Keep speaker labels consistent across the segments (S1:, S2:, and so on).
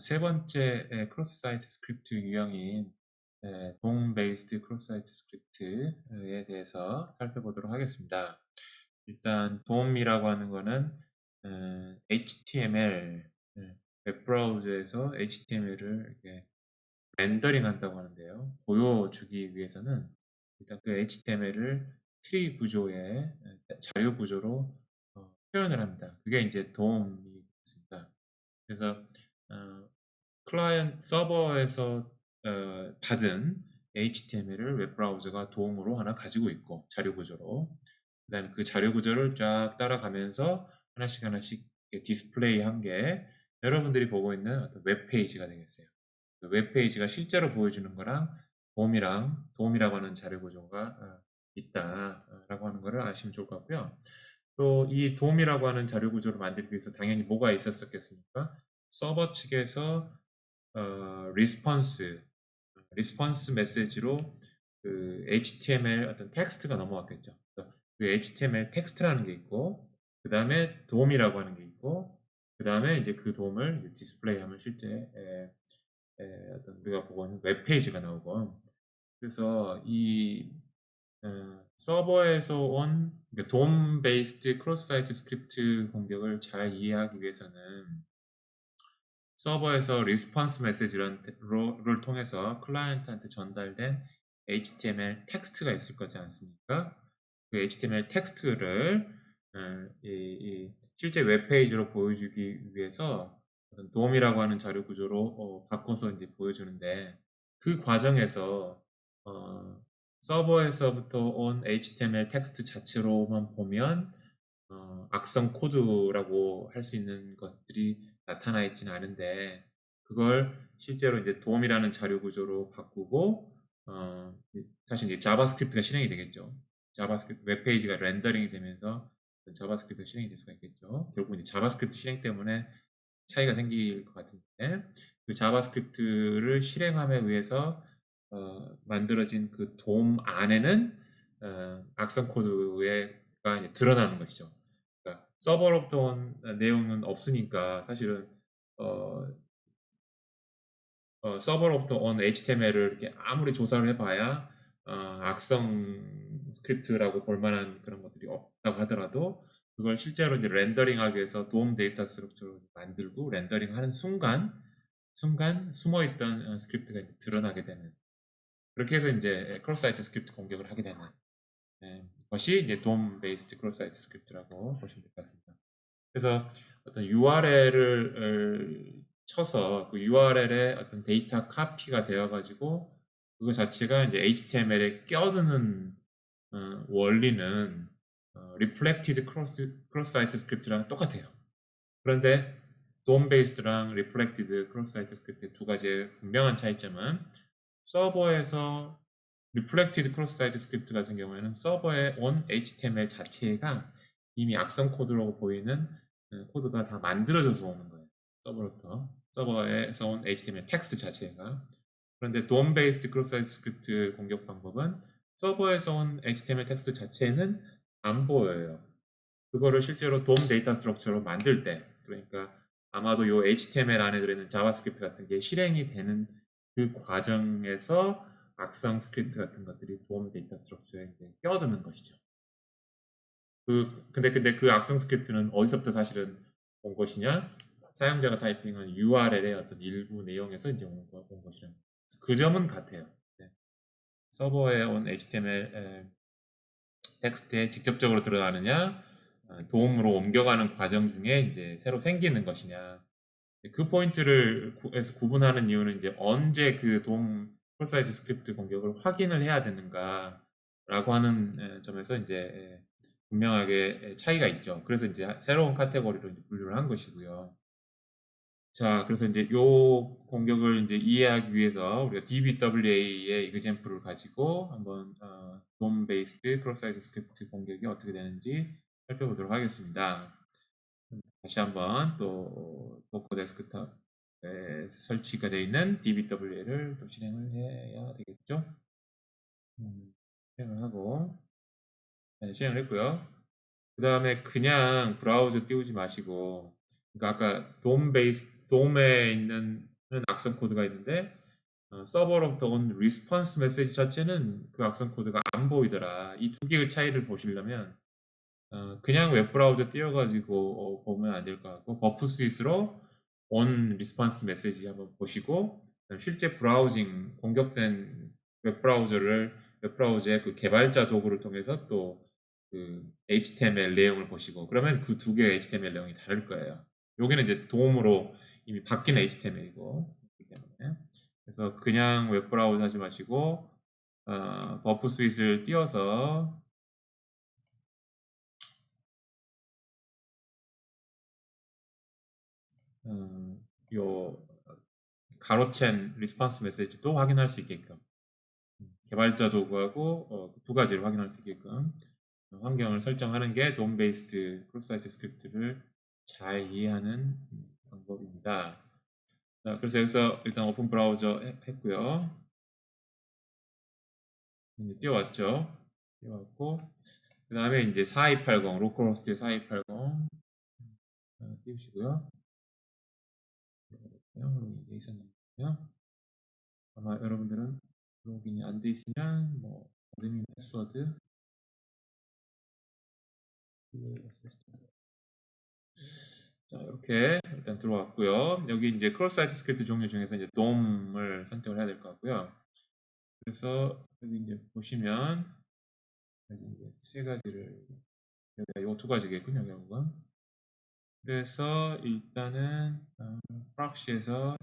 S1: 세 번째 크로스 사이트 스크립트 유형인 돔 베이스드 크로스 사이트 스크립트에 대해서 살펴보도록 하겠습니다. 일단 돔이라고 하는 거는 HTML, 웹브라우저에서 HTML을 이렇게 렌더링 한다고 하는데요. 보여주기 위해서는 일단 그 HTML을 트리 구조의 자료 구조로 표현을 합니다. 그게 이제 돔이 있습니다. 그래서 클라이언트 서버에서 받은 HTML을 웹브라우저가 돔으로 하나 가지고 있고 자료 구조로 그다음에 그 자료 구조를 쫙 따라가면서 하나씩 하나씩 디스플레이 한 게 여러분들이 보고 있는 어떤 웹페이지가 되겠어요. 그 웹페이지가 실제로 보여주는 거랑 돔이라고 하는 자료 구조가 있다라고 하는 것을 아시면 좋을 것 같고요. 또 이 돔이라고 하는 자료 구조를 만들기 위해서 당연히 뭐가 있었겠습니까? 서버 측에서 리스폰스 메시지로 그 HTML 어떤 텍스트가 넘어왔겠죠. 그 HTML 텍스트라는 게 있고, 그 다음에 돔이라고 하는 게 있고, 그 다음에 이제 그 돔을 디스플레이하면 실제 어떤 우리가 보고 있는 웹페이지가 나오고, 그래서 이 서버에서 온 돔 베이스드 크로스 사이트 스크립트 공격을 잘 이해하기 위해서는 서버에서 리스폰스 메시지를 통해서 클라이언트한테 전달된 HTML 텍스트가 있을 거지 않습니까? 그 HTML 텍스트를 실제 웹페이지로 보여주기 위해서 돔이라고 하는 자료 구조로 바꿔서 이제 보여주는데 그 과정에서 서버에서부터 온 HTML 텍스트 자체로만 보면 악성 코드라고 할 수 있는 것들이 나타나 있지는 않은데 그걸 실제로 이제 돔이라는 자료 구조로 바꾸고 사실 이제 자바스크립트가 실행이 되겠죠. 자바스크립트 웹페이지가 렌더링이 되면서 자바스크립트가 실행이 될 수가 있겠죠. 결국 이제 자바스크립트 실행 때문에 차이가 생길 것 같은데 그 자바스크립트를 실행함에 의해서 만들어진 그 돔 안에는 악성 코드가 드러나는 것이죠. 그러니까 서버로부터 온 내용은 없으니까 사실은 어, 서버로부터 온 HTML을 이렇게 아무리 조사를 해봐야 악성 스크립트라고 볼 만한 그런 것들이 없다고 하더라도 그걸 실제로 이제 렌더링하기 위해서 돔 데이터 스트럭처를 만들고 렌더링하는 순간 숨어있던 스크립트가 이제 드러나게 되는 그렇게 해서 이제 크로스 사이트 스크립트 공격을 하게 되는 것이 이제 돔 베이스드 크로스 사이트 스크립트라고 보시면 될 것 같습니다. 그래서 어떤 URL을 쳐서 그 URL에 어떤 데이터 카피가 되어가지고 그거 자체가 이제 HTML에 껴드는 원리는 Reflected Cross-Site Script랑 똑같아요. 그런데 DOM 베이스드랑 Reflected Cross-Site Script 두 가지의 분명한 차이점은 서버에서 Reflected Cross-Site Script 같은 경우에는 서버에 온 HTML 자체가 이미 악성 코드라고 보이는 코드가 다 만들어져서 오는 거예요. 서버에서 온 HTML 텍스트 자체가. 그런데 DOM based cross-site 스크립트 공격 방법은 서버에서 온 HTML 텍스트 자체는 안 보여요. 그거를 실제로 DOM 데이터 스트럭처로 만들 때, 그러니까 아마도 요 HTML 안에 들어있는 자바스크립트 같은 게 실행이 되는 그 과정에서 악성 스크립트 같은 것들이 DOM 데이터 스트럭처에 이제 껴드는 것이죠. 근데 그 악성 스크립트는 어디서부터 사실은 온 것이냐? 사용자가 타이핑한 URL의 어떤 일부 내용에서 이제 온 것이라는 그 점은 같아요. 네. 서버에 온 HTML 텍스트에 직접적으로 들어가느냐, 도움으로 옮겨가는 과정 중에 이제 새로 생기는 것이냐. 그 포인트를 에서 구분하는 이유는 이제 언제 그 도움 폴사이즈 스크립트 공격을 확인을 해야 되는가라고 하는 점에서 이제 분명하게 차이가 있죠. 그래서 이제 새로운 카테고리로 이제 분류를 한 것이고요. 자, 그래서 이제 요 공격을 이제 이해하기 위해서 우리가 DBWA의 이그젬플을 가지고 한번 돔 베이스드 크로스 사이즈 스크립트 공격이 어떻게 되는지 살펴보도록 하겠습니다. 다시 한번 또 도커 데스크탑에 설치가 되어 있는 DBWA를 또 실행을 해야 되겠죠. 실행을 하고 실행을 했고요. 그 다음에 그냥 브라우저 띄우지 마시고 그러니까 아까 돔에 있는 악성 코드가 있는데 서버로부터 온 리스폰스 메시지 자체는 그 악성 코드가 안 보이더라. 이 두 개의 차이를 보시려면 그냥 웹브라우저 띄워가지고 보면 안 될 것 같고 버프 스윗으로 온 리스폰스 메시지 한번 보시고 실제 브라우징 공격된 웹브라우저의 그 개발자 도구를 통해서 또 그 HTML 내용을 보시고 그러면 그 두 개의 HTML 내용이 다를 거예요. 여기는 이제 도움으로 이미 바뀐 HTML이고 때문에 그래서 그냥 웹브라우저 하지 마시고 버프 스윗을 띄워서 요 가로챈 리스폰스 메시지도 확인할 수 있게끔 개발자 도구하고 두 가지를 확인할 수 있게끔 환경을 설정하는 게 돔 베이스드 크로스사이트 스크립트를 잘 이해하는 방법입니다. 자, 그래서 여기서 일단 오픈 브라우저 했고요. 이제 띄워왔죠. 띄워왔고 그 다음에 이제 4280 로컬호스트의 4280 띄우시고요. 로그인이 돼 있었는데요. 아마 여러분들은 로그인이 안 돼 있으면 뭐 어드민 패스워드 자, 이렇게 일단 들어왔고요. 여기 이제 크로스 사이트 스크립트 종류 중에서 이제 돔을 선택을 해야 될 것 같고요. 그래서 여기 이제 보시면 여기 이제 세 가지를 여기가 요 두 가지겠군요, 결국은. 그래서 일단은 프락시에서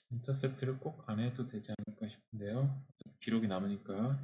S1: 인터셉트를 꼭 안 해도 되지 않을까 싶은데요. 기록이 남으니까.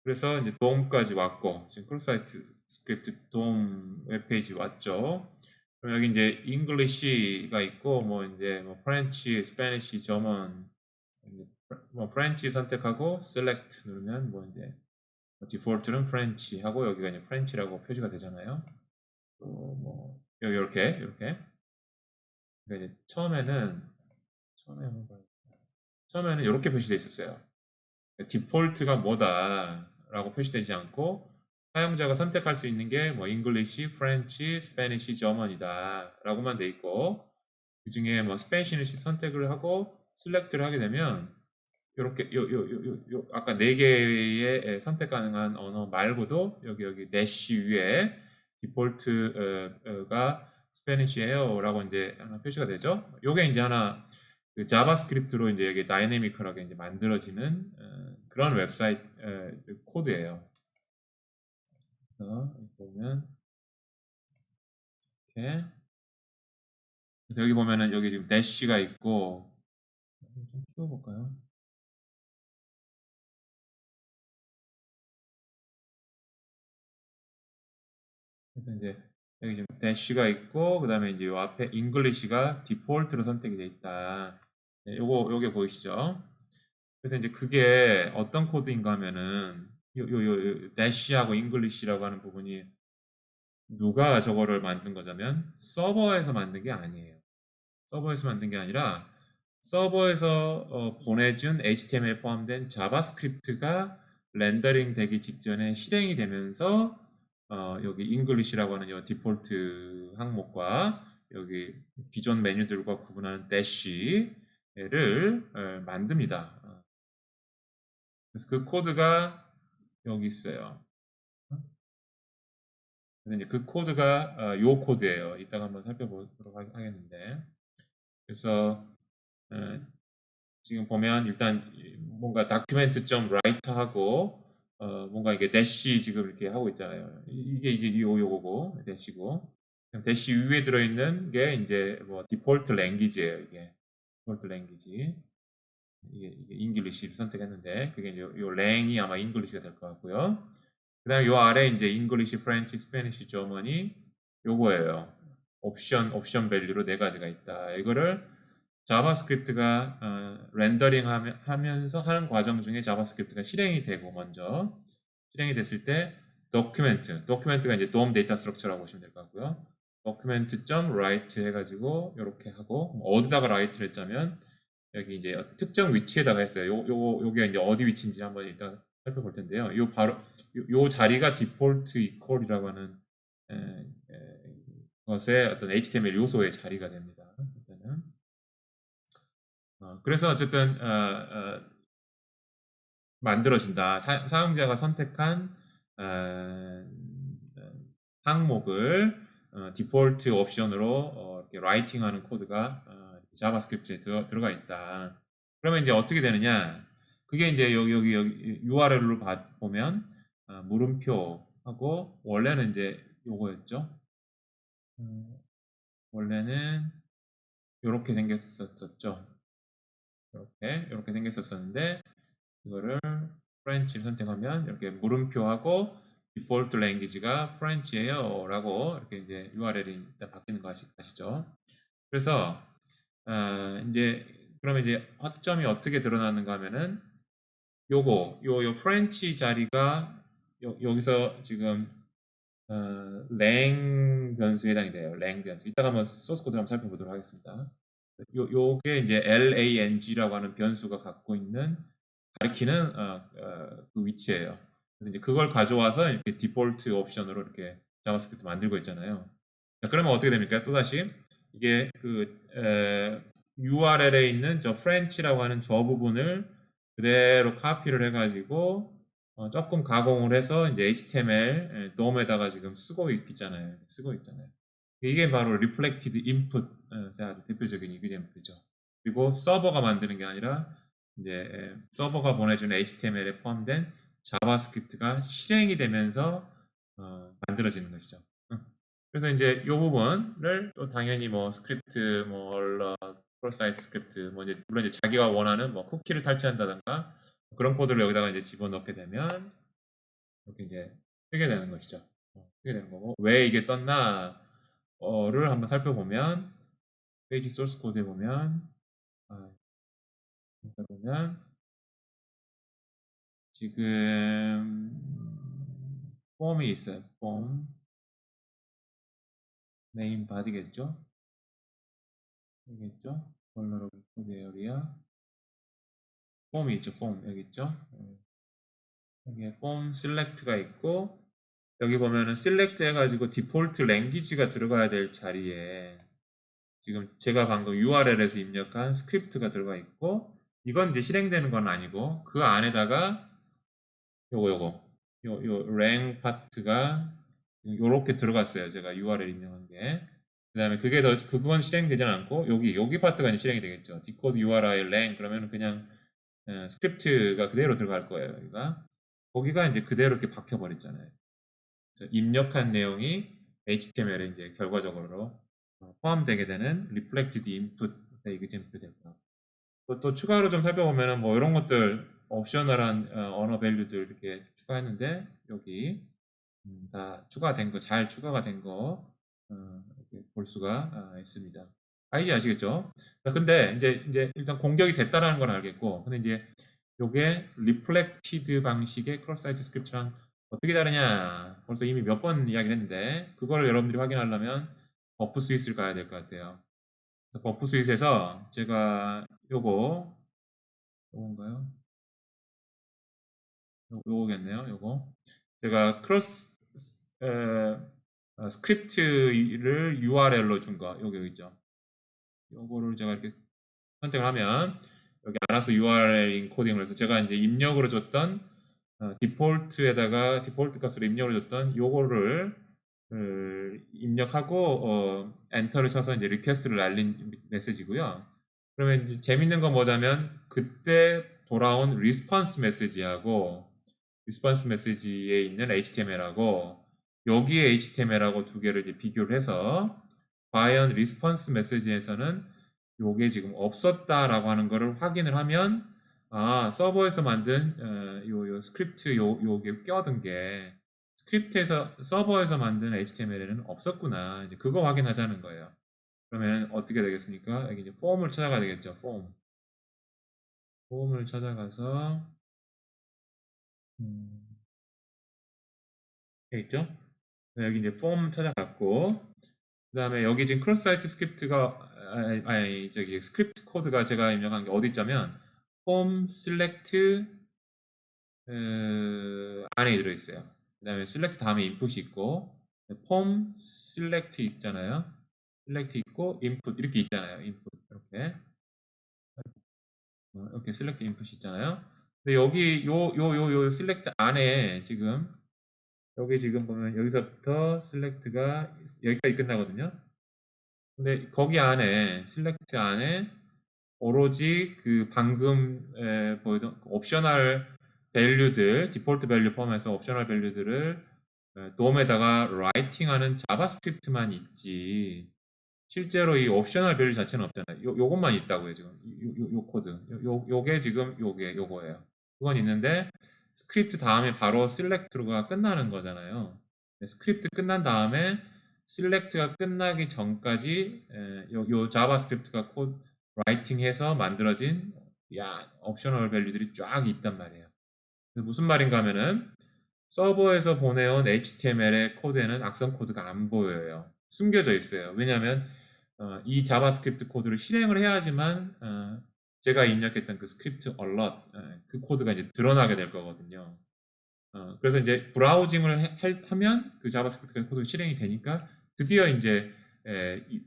S1: 그래서 이제 돔까지 왔고 지금 크로스사이트 스크립트 돔 웹페이지 왔죠. 그럼 여기 이제 잉글리시가 있고 뭐 이제 뭐 프렌치, 스페니시, 저먼 뭐 프렌치 선택하고 셀렉트 누르면 뭐 이제 디폴트는 프렌치 하고 여기가 이제 프렌치라고 표시가 되잖아요. 또 뭐 여기 이렇게 그러니까 이제 처음에는 이렇게 표시되어 있었어요. 디폴트가 뭐다라고 표시되지 않고 사용자가 선택할 수 있는 게 뭐 English, French, Spanish, German이다라고만 돼 있고 그 중에 뭐 Spanish 선택을 하고 셀렉트를 하게 되면 이렇게 요 아까 네 개의 선택 가능한 언어 말고도 여기 대시 위에 디폴트가 스페니쉬예요라고 이제 하나 표시가 되죠. 요게 이제 하나 그 자바스크립트로 이제 여기 다이내미컬하게 이제 만들어지는 그런 웹사이트 코드예요. 그래서 보면 이렇게 그래서 여기 보면은 여기 지금 대시가 있고 좀 키워볼까요? 그래서 이제 여기 지금 대시가 있고 그 다음에 이제 요 앞에 잉글리시가 디폴트로 선택이 돼 있다. 네, 요게 보이시죠? 그래서 이제 그게 어떤 코드인가 하면은 요 대시하고 잉글리시라고 하는 부분이 누가 저거를 만든 거냐면 서버에서 만든 게 아니에요. 서버에서 만든 게 아니라 서버에서 보내준 HTML 포함된 자바스크립트가 렌더링 되기 직전에 실행이 되면서 여기 잉글리시라고 하는 이 디폴트 항목과 여기 기존 메뉴들과 구분하는 대시를 만듭니다. 그래서 그 코드가 여기 있어요. 그래서 이제 그 코드가 요 코드예요. 이따가 한번 살펴보도록 하겠는데 그래서 지금 보면 일단 뭔가 다큐멘트.write하고 뭔가 이게 대시 지금 이렇게 하고 있잖아요. 이게 요거고 대시고 대시 위에 들어있는 게 이제 뭐 디폴트 랭귀지예요. 이게 디폴트 랭귀지 이게 잉글리시를 선택했는데 그게 이제 요 랭이 아마 잉글리시가 될 것 같고요. 그다음에 요 아래 이제 잉글리시, 프렌치, 스페니시, 저머니 요거예요. 옵션 밸류로 네 가지가 있다. 이거를 자바스크립트가 렌더링 하면서 하는 과정 중에 자바스크립트가 실행이 되고 먼저 실행이 됐을 때 도큐멘트가 이제 DOM 데이터 스트럭처라고 보시면 될 것 같고요. document.write 해가지고 이렇게 하고 뭐 어디다가 write를 했자면 여기 이제 특정 위치에다가 했어요. 요게 이제 어디 위치인지 한번 일단 살펴볼 텐데요. 요 자리가 디폴트 이퀄이라고 하는 에, 에, 것의 어떤 HTML 요소의 자리가 됩니다. 일단은. 그래서 어쨌든 만들어진다. 사용자가 선택한 어, 항목을 디폴트 옵션으로 이렇게 라이팅하는 코드가 자바스크립트에 들어가 있다. 그러면 이제 어떻게 되느냐? 그게 이제 여기 URL로 보면 물음표하고 원래는 이제 요거였죠. 원래는 이렇게 생겼었죠. 이렇게 생겼었는데 이거를 프렌치를 선택하면 이렇게 물음표하고 디폴트 랭귀지가 프렌치예요 라고 이렇게 이제 URL이 일단 바뀌는 거 아시죠? 그래서 이제 그러면 이제 허점이 어떻게 드러나는가 하면은 요 프렌치 자리가 여기서 지금 랭 변수에 해당이 돼요. 랭 변수. 이따가 한번 소스 코드를 한번 살펴보도록 하겠습니다. 요게 이제 lang라고 하는 변수가 갖고 있는 가리키는 그 위치예요. 그래서 이제 그걸 가져와서 이렇게 디폴트 옵션으로 이렇게 자바스크립트 만들고 있잖아요. 자, 그러면 어떻게 됩니까? 또다시 이게 그 URL에 있는 저 프렌치라고 하는 저 부분을 그대로 카피를 해가지고 조금 가공을 해서 이제 HTML DOM에다가 지금 쓰고 있잖아요. 이게 바로 Reflected Input, 아주 대표적인 이그잼플이죠. 그리고 서버가 만드는 게 아니라 이제 서버가 보내주는 HTML에 포함된 자바스크립트가 실행이 되면서 만들어지는 것이죠. 그래서 이제 이 부분을 또 당연히 뭐 스크립트, 뭐 크로사이트 스크립트, 뭐 이제 물론 이제 자기가 원하는 뭐 쿠키를 탈취한다든가 그런 코드를 여기다가 이제 집어넣게 되면 이렇게 이제 뜨게 되는 것이죠. 뜨게 되는 거고 왜 이게 떴나를 한번 살펴보면 페이지 소스 코드에 보면 지금 폼이 있어요. 폼 메인 바디겠죠? 여기겠죠? vulnerable code area 폼이 있죠. 폼 여기 있죠? 여기에 폼 select가 있고 여기 보면은 select 해가지고 디폴트 랭귀지가 들어가야 될 자리에 지금 제가 방금 URL에서 입력한 스크립트가 들어가 있고 이건 이제 실행되는 건 아니고 그 안에다가 요 랭 파트가 요렇게 들어갔어요. 제가 URL 입력한 게. 그 다음에 그건 실행되지 않고 여기 파트가 이제 실행이 되겠죠. 디코드 URL 랭 그러면 그냥 스크립트가 그대로 들어갈 거예요. 거기가 이제 그대로 이렇게 박혀버렸잖아요. 그래서 입력한 내용이 HTML에 이제 결과적으로 포함되게 되는 reflected input example 되고요. 또 추가로 좀 살펴보면은 뭐 이런 것들 옵셔널한 언어 밸류들 이렇게 추가했는데 여기 다 잘 추가가 된 거 볼 수가 있습니다. 이제 아시겠죠? 근데 이제 일단 공격이 됐다라는 건 알겠고, 근데 이제 요게 리플렉티드 방식의 크로스 사이트 스크립트랑 어떻게 다르냐? 벌써 이미 몇 번 이야기를 했는데 그걸 여러분들이 확인하려면 버프 스윗을 가야 될 것 같아요. 그래서 버프 스윗에서 제가 요건가요? 요거겠네요. 요거 제가 스크립트를 URL로 준 거 여기 있죠. 요거를 제가 이렇게 선택을 하면 여기 알아서 URL 인코딩을 해서 제가 이제 입력으로 줬던 디폴트 값으로 입력을 줬던 요거를 입력하고 엔터를 쳐서 이제 리퀘스트를 날린 메시지고요. 그러면 이제 재밌는 건 뭐냐면 그때 돌아온 리스폰스 메시지하고 리스폰스 메시지에 있는 HTML하고 여기에 HTML하고 두 개를 이제 비교를 해서 과연 리스폰스 메시지에서는 요게 지금 없었다라고 하는 거를 확인을 하면 서버에서 만든 요 스크립트 요게 껴든 게 스크립트에서 서버에서 만든 HTML에는 없었구나. 이제 그거 확인하자는 거예요. 그러면 어떻게 되겠습니까? 여기 이제 폼을 찾아가야 되겠죠. 폼을 찾아가서 여기 있죠? 여기 이제 폼 찾아갔고 그 다음에 여기 지금 크로스 사이트 스크립트가 저기 스크립트 코드가 제가 입력한 게 어디 있자면 폼 select 안에 들어있어요. 그 다음에 select 다음에 input이 있고 form select 있잖아요. select 있고 input 이렇게 있잖아요. input 이렇게 select input이 있잖아요. 근데 여기 요 select 안에 지금 여기 지금 보면 여기서부터 select가 여기까지 끝나거든요. 근데 거기 안에 select 안에 오로지 그 방금 보이던 옵셔널 밸류들, 디폴트 밸류 포함해서 옵셔널 밸류들을 돔에다가 라이팅하는 자바스크립트만 있지 실제로 이 옵셔널 밸류 자체는 없잖아요. 요것만 있다고요 지금. 요 코드. 요게 지금 요거예요. 그건 있는데 스크립트 다음에 바로 select가 끝나는 거잖아요. 스크립트 끝난 다음에 select가 끝나기 전까지 요 자바스크립트가 코드 라이팅해서 만들어진 옵셔널 밸류들이 쫙 있단 말이에요. 무슨 말인가 하면은 서버에서 보내온 HTML의 코드에는 악성 코드가 안 보여요. 숨겨져 있어요. 왜냐하면 이 자바스크립트 코드를 실행을 해야지만 제가 입력했던 그 스크립트 alert 그 코드가 이제 드러나게 될 거거든요. 그래서 이제 브라우징을 하면 그 자바스크립트 코드가 실행이 되니까 드디어 이제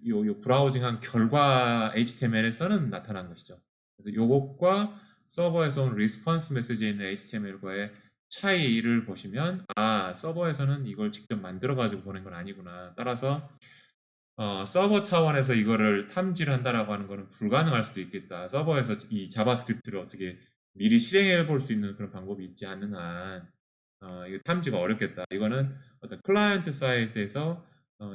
S1: 요 브라우징한 결과 HTML에서는 나타난 것이죠. 그래서 요것과 서버에서 온 리스폰스 메시지에 있는 HTML과의 차이를 보시면 서버에서는 이걸 직접 만들어 가지고 보낸 건 아니구나. 따라서 서버 차원에서 이거를 탐지를 한다라고 하는 거는 불가능할 수도 있겠다. 서버에서 이 자바스크립트를 어떻게 미리 실행해 볼 수 있는 그런 방법이 있지 않는 한 이거 탐지가 어렵겠다. 이거는 어떤 클라이언트 사이트에서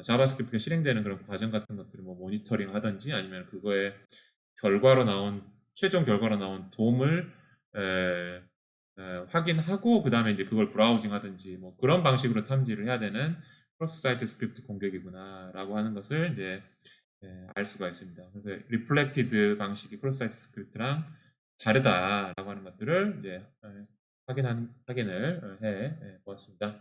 S1: 자바스크립트가 실행되는 그런 과정 같은 것들을 뭐 모니터링 하든지 아니면 그거에 결과로 나온 최종 결과로 나온 돔을 확인하고 그 다음에 이제 그걸 브라우징 하든지 뭐 그런 방식으로 탐지를 해야 되는 크로스 사이트 스크립트 공격이구나라고 하는 것을 이제 알 수가 있습니다. 그래서 리플렉티드 방식이 크로스 사이트 스크립트랑 다르다라고 하는 것들을 이제 확인을 해 보았습니다.